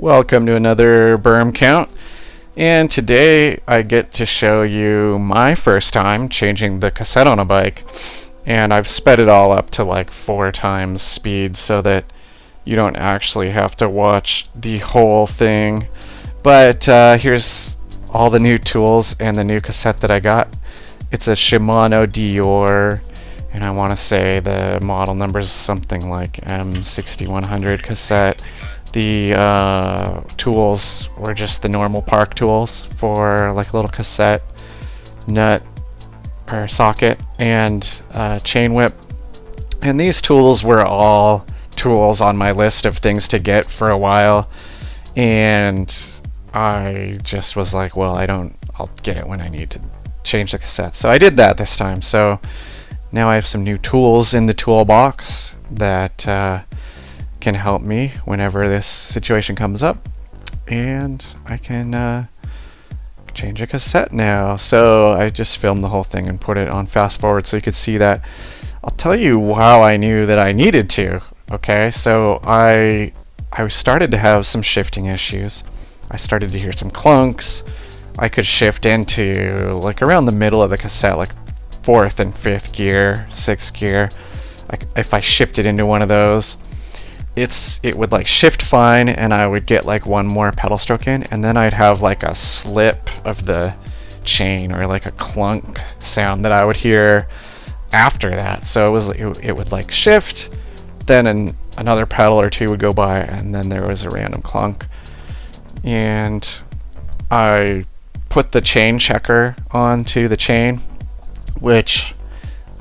Welcome to another berm count, and today I get to show you my first time changing the cassette on a bike, and I've sped it all up to like 4 times speed so that you don't actually have to watch the whole thing. But here's all the new tools and the new cassette that I got. It's a Shimano Dior, and I want to say the model number is something like M6100 cassette. The tools were just the normal park tools for like a little cassette nut or socket and chain whip. And these tools were all tools on my list of things to get for a while, and I just was like, well, I'll get it when I need to change the cassette. So I did that this time. So now I have some new tools in the toolbox that can help me whenever this situation comes up, and I can change a cassette now. So I just filmed the whole thing and put it on fast forward so you could see that. I'll tell you how I knew that I needed to. Okay, so I started to have some shifting issues. I started to hear some clunks. I could shift into like around the middle of the cassette, like 4th and 5th gear, 6th gear. Like if I shifted into one of those, it would like shift fine, and I would get like one more pedal stroke in, and then I'd have like a slip of the chain or like a clunk sound that I would hear after that. So it would like shift, then another pedal or two would go by, and then there was a random clunk. And I put the chain checker onto the chain, which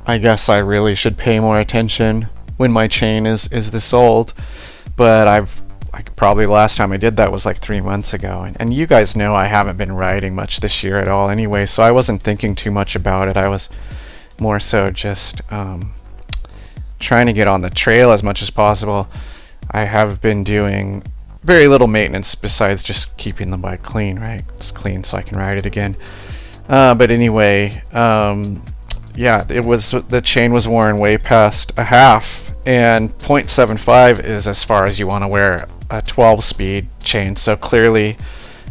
I guess I really should pay more attention when my chain is this old, but probably last time I did that was like 3 months ago, and you guys know I haven't been riding much this year at all anyway, so I wasn't thinking too much about it. I was more so just trying to get on the trail as much as possible. I have been doing very little maintenance besides just keeping the bike clean, right? It's clean so I can ride it again. But anyway, yeah, the chain was worn way past a half, and 0.75 is as far as you want to wear a 12-speed chain. So clearly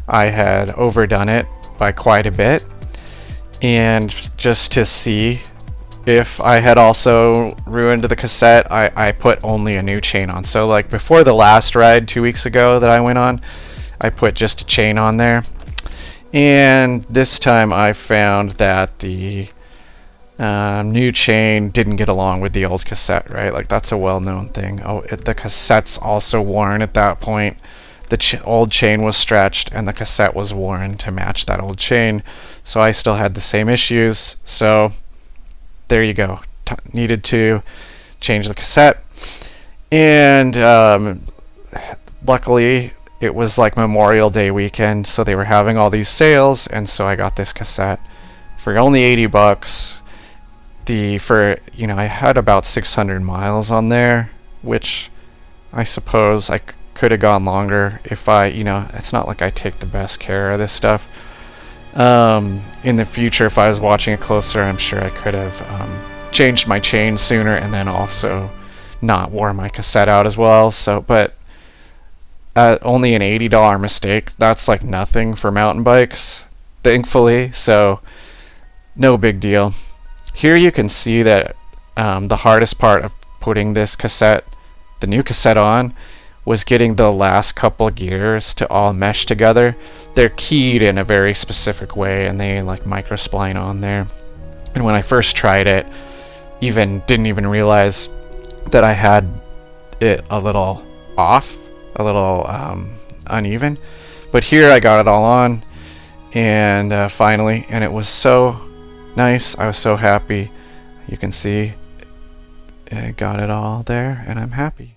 I had overdone it by quite a bit. And just to see if I had also ruined the cassette, I put only a new chain on. So like before the last ride 2 weeks ago that I went on, I put just a chain on there. And this time I found that the new chain didn't get along with the old cassette, right? Like that's a well-known thing. The cassette's also worn at that point. The old chain was stretched and the cassette was worn to match that old chain. So I still had the same issues. So there you go. Needed to change the cassette. And luckily it was like Memorial Day weekend, so they were having all these sales, and so I got this cassette for only $80. I had about 600 miles on there, which I suppose I could have gone longer if it's not like I take the best care of this stuff. In the future, if I was watching it closer, I'm sure I could have changed my chain sooner and then also not wore my cassette out as well. So, but only an $80 mistake. That's like nothing for mountain bikes, thankfully. So, no big deal. Here you can see that the hardest part of putting this cassette, the new cassette on, was getting the last couple gears to all mesh together. They're keyed in a very specific way, and they like microspline on there. And when I first tried it, didn't even realize that I had it a little off, a little uneven. But here I got it all on, and finally, and it was so nice. I was so happy. You can see I got it all there, and I'm happy.